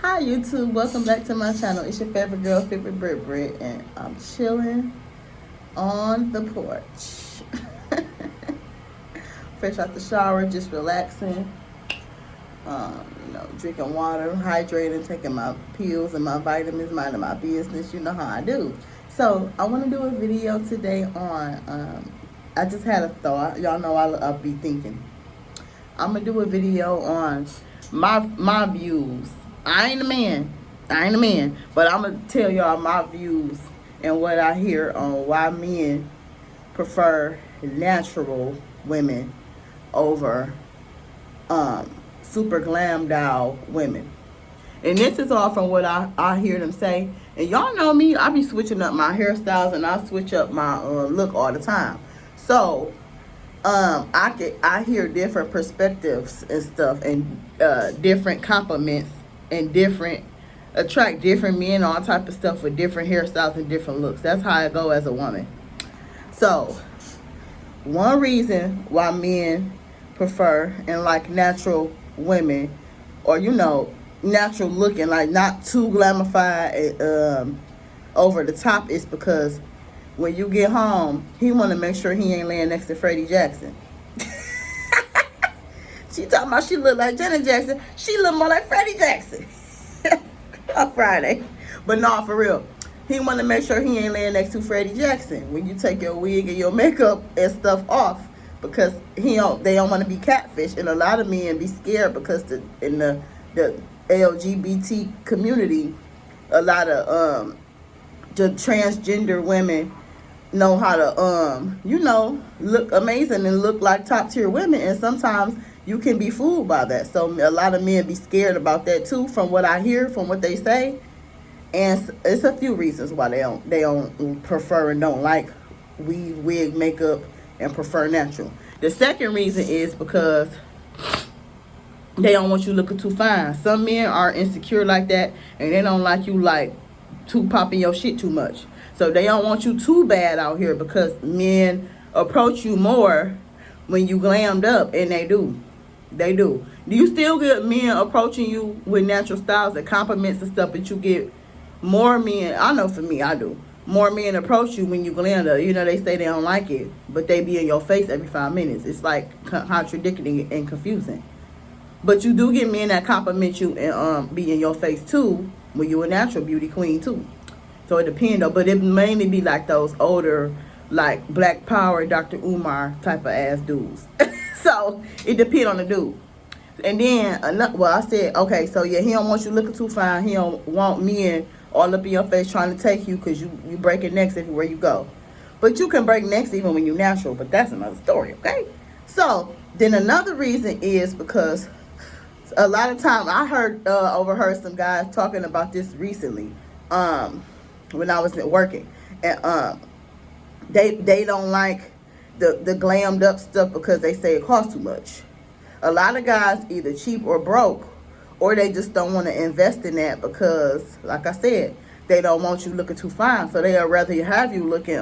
Hi YouTube, welcome back to my channel. It's your favorite girl, favorite Brit, and I'm chilling on the porch. Fresh out the shower, just relaxing. Drinking water, hydrating, taking my pills and my vitamins, minding my business. You know how I do. So I want to do a video today on. I just had a thought. Y'all know I'll be thinking. I'm gonna do a video on my views. I ain't a man, but I'm gonna tell y'all my views and what I hear on why men prefer natural women over super glam doll women. And this is all from what I hear them say. And y'all know me, I be switching up my hairstyles and I switch up my look all the time. So I hear different perspectives and stuff, and different compliments, and attract different men, all type of stuff with different hairstyles and different looks. That's how I go as a woman. So one reason why men prefer and like natural women, or natural looking, like not too glamified, over the top, is because when you get home, he want to make sure he ain't laying next to Freddie Jackson. She talking about she look like Janet Jackson. She look more like Freddie Jackson. On Friday. But no, for real. He want to make sure he ain't laying next to Freddie Jackson when you take your wig and your makeup and stuff off, because they don't want to be catfish. And a lot of men be scared because in the LGBT community, a lot of the transgender women know how to look amazing and look like top tier women, and sometimes you can be fooled by that. So a lot of men be scared about that too, from what I hear, from what they say. And it's a few reasons why they don't prefer and don't like weave, wig, makeup, and prefer natural. The second reason is because they don't want you looking too fine. Some men are insecure like that, and they don't like you like too popping your shit too much. So they don't want you too bad out here, because men approach you more when you glammed up, and they do. They do. Do you still get men approaching you with natural styles and compliments and stuff, but you get more men? I know for me, I do. More men approach you when you glammed up. They say they don't like it, but they be in your face every 5 minutes. It's like contradicting and confusing. But you do get men that compliment you and be in your face too when you a natural beauty queen too. So it depends though, but it mainly be like those older, like Black Power, Dr. Umar type of ass dudes. So it depends on the dude. And then, I said, okay, so yeah, he don't want you looking too fine. He don't want men all up in your face trying to take you, because you breaking necks everywhere you go. But you can break necks even when you're natural, but that's another story, okay? So then another reason is because a lot of time I overheard some guys talking about this recently, when I was working, and they don't like the glammed up stuff because they say it costs too much. A lot of guys either cheap or broke, or they just don't want to invest in that because, like I said, they don't want you looking too fine. So they'll rather have you looking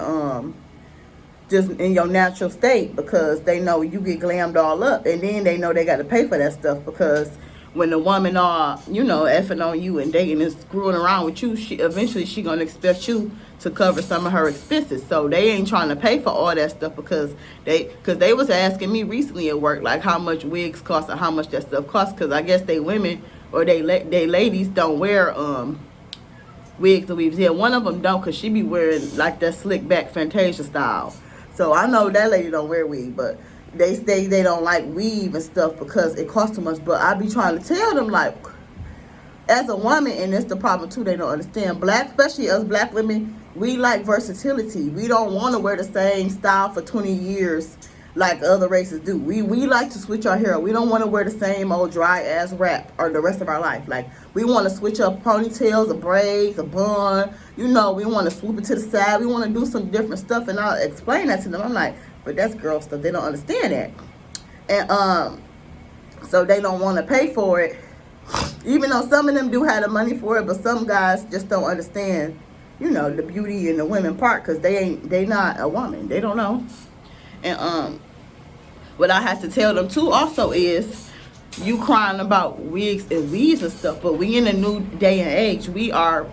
just in your natural state, because they know you get glammed all up, and then they know they got to pay for that stuff, because when the woman are, effing on you and dating and screwing around with you, eventually she gonna expect you to cover some of her expenses. So they ain't trying to pay for all that stuff, because they was asking me recently at work, like, how much wigs cost and how much that stuff costs, because I guess they women or they ladies don't wear wigs or weaves. Yeah, one of them don't, because she be wearing like that slick back Fantasia style. So I know that lady don't wear wig, but they say they don't like weave and stuff because it costs too much. But I be trying to tell them, like, as a woman, and it's the problem too, they don't understand. Especially us Black women, we like versatility. We don't want to wear the same style for 20 years like other races do. We like to switch our hair. We don't want to wear the same old dry ass wrap or the rest of our life. Like, we want to switch up ponytails, or braids, a bun. We want to swoop it to the side. We want to do some different stuff, and I'll explain that to them. I'm like, but that's girl stuff. They don't understand that. And so they don't want to pay for it, even though some of them do have the money for it. But some guys just don't understand, the beauty in the women part, because they not a woman. They don't know. And what I have to tell them too also is, you crying about wigs and weaves and stuff, but we in a new day and age. We are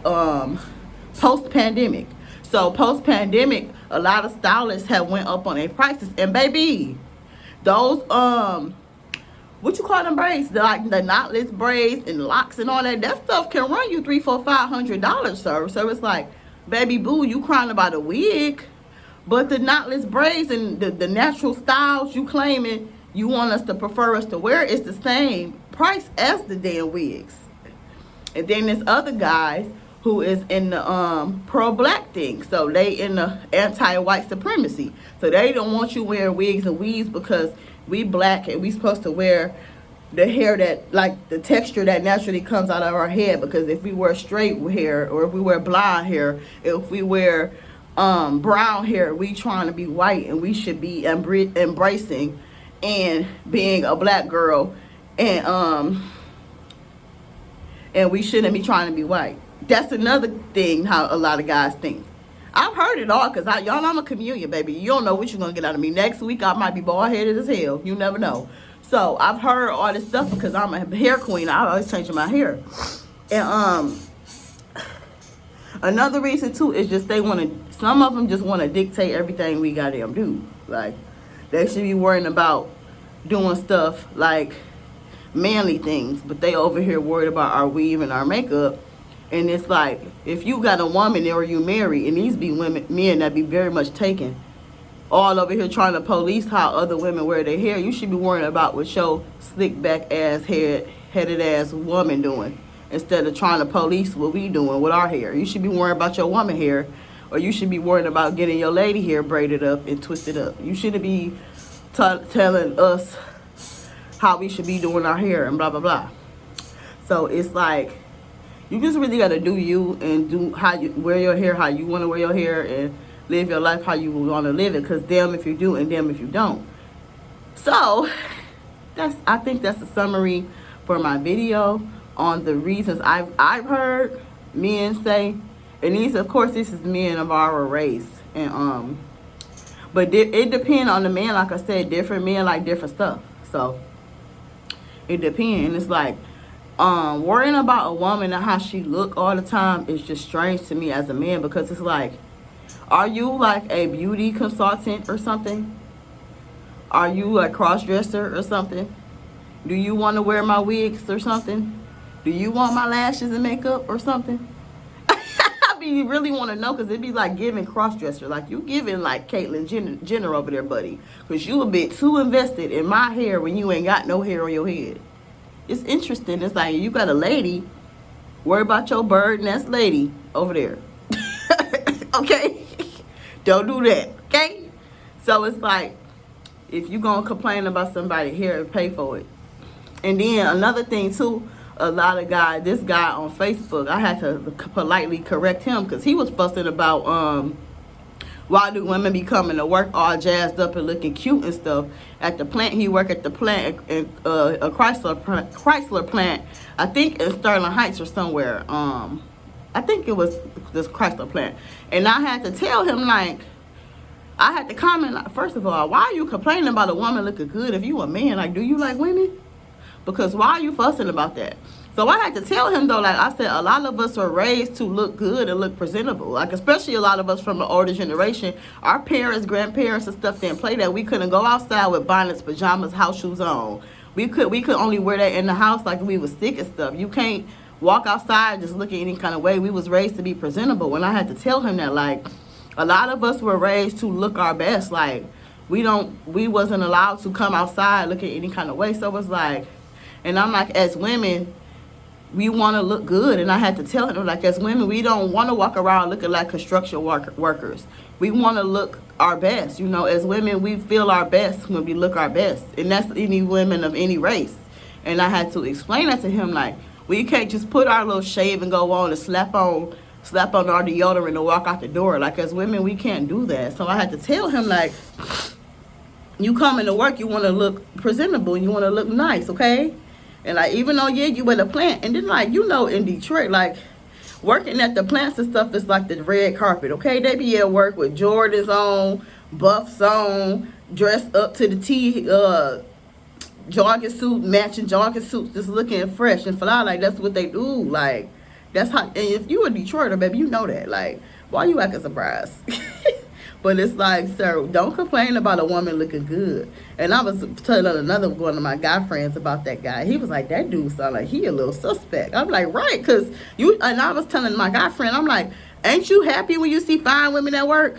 post-pandemic. So post-pandemic, a lot of stylists have went up on their prices. And baby, those what you call them braids? Like the knotless braids and locks and all that. That stuff can run you $300, $400, sir. So it's like, baby boo, you crying about a wig, but the knotless braids and the natural styles you claiming you want us to prefer us to wear is the same price as the damn wigs. And then there's other guys who is in the pro-black thing. So they in the anti-white supremacy. So they don't want you wearing wigs and weaves because we black and we supposed to wear the hair that, like the texture that naturally comes out of our head. Because if we wear straight hair, or if we wear blonde hair, if we wear brown hair, we trying to be white, and we should be embracing and being a black girl, and we shouldn't be trying to be white. That's another thing how a lot of guys think. I've heard it all, because y'all, I'm a chameleon, baby. You don't know what you're going to get out of me. Next week, I might be bald-headed as hell. You never know. So, I've heard all this stuff because I'm a hair queen. I always changing my hair. And, another reason, too, is just some of them just want to dictate everything we got them do. Like, they should be worrying about doing stuff like manly things, but they over here worried about our weave and our makeup. And it's like, if you got a woman or you married, and these be men that be very much taken, all over here trying to police how other women wear their hair, you should be worrying about what your slick back ass headed ass woman doing, instead of trying to police what we doing with our hair. You should be worrying about your woman hair, or you should be worrying about getting your lady hair braided up and twisted up. You shouldn't be telling us how we should be doing our hair and blah blah blah. So it's like, you just really gotta do you, and do how you wear your hair, how you want to wear your hair, and live your life how you want to live it. Because damn if you do, and damn if you don't. So I think that's a summary for my video on the reasons I've heard men say, and these, of course, this is men of our race, and but it depends on the man. Like I said, different men like different stuff. So it depends. And it's like, worrying about a woman and how she look all the time is just strange to me as a man, because it's like, are you like a beauty consultant or something? Are you a cross-dresser or something? Do you want to wear my wigs or something? Do you want my lashes and makeup or something? I mean, you really want to know, because it'd be like giving cross-dresser. Like, you giving like Caitlyn Jenner over there, buddy. Because you a bit too invested in my hair when you ain't got no hair on your head. It's interesting. It's like, you got a lady, worry about your bird nest lady over there. Okay? Don't do that. Okay? So it's like, if you gonna complain about somebody here, pay for it. And then another thing too, a lot of guys, this guy on Facebook, I had to politely correct him, because he was fussing about why do women be coming to work all jazzed up and looking cute and stuff at the plant. He worked at the plant, a Chrysler plant, I think in Sterling Heights or somewhere. I think it was this Chrysler plant. And I had to tell him, like, I had to comment, like, first of all, why are you complaining about a woman looking good if you a man? Like, do you like women? Because why are you fussing about that? So I had to tell him, though, like I said, a lot of us are raised to look good and look presentable. Like, especially a lot of us from the older generation. Our parents, grandparents and stuff didn't play that. We couldn't go outside with bonnets, pajamas, house shoes on. We could only wear that in the house like we was sick and stuff. You can't walk outside just looking any kind of way. We was raised to be presentable. And I had to tell him that, like, a lot of us were raised to look our best. Like, we wasn't allowed to come outside looking any kind of way. So it was like, and I'm like, as women, we want to look good. And I had to tell him, like, as women, we don't want to walk around looking like construction workers. We want to look our best. You know, as women, we feel our best when we look our best. And that's any women of any race. And I had to explain that to him, like, we can't just put our little shave and go on and slap on our deodorant and walk out the door. Like, as women, we can't do that. So I had to tell him, like, you coming to work, you want to look presentable, you want to look nice, okay? And, like, even though, yeah, you at a plant, and then, like, you know, in Detroit, like, working at the plants and stuff is like the red carpet, okay? They be at work with Jordans on, buffs on, dressed up to the T, jogging suit, matching jogging suits, just looking fresh and fly. Like, that's what they do. Like, that's how. And if you a Detroiter, baby, you know that. Like, why you acting surprised? But it's like, sir, don't complain about a woman looking good. And I was telling another one of my guy friends about that guy. He was like, that dude sound like he a little suspect. I'm like, right, because you, and I was telling my guy friend, I'm like, ain't you happy when you see fine women at work?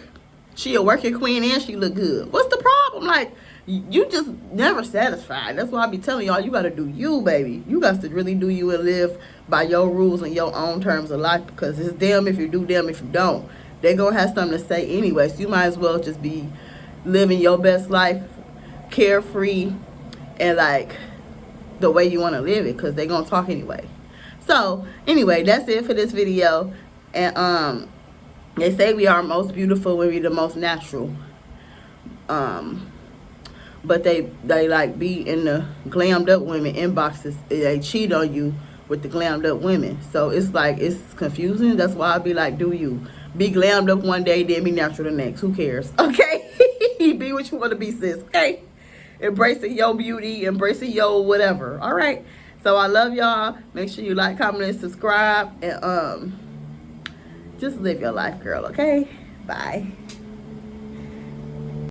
She a working queen and she look good. What's the problem? Like, you just never satisfied. That's why I be telling y'all, you got to do you, baby. You got to really do you and live by your rules and your own terms of life, because it's them if you do, them if you don't. They gonna have something to say anyway, so you might as well just be living your best life, carefree, and like the way you want to live it, because they gonna talk anyway. So anyway, that's it for this video. And they say we are most beautiful when we the most natural. But they like be in the glammed up women inboxes. They cheat on you with the glammed up women. So it's like, it's confusing. That's why I be like, do you be glammed up one day, then be natural the next? Who cares? Okay. Be what you want to be, sis. Okay. Embracing your beauty, embracing your whatever. All right. So I love y'all. Make sure you like, comment, and subscribe, and just live your life, girl. Okay. Bye.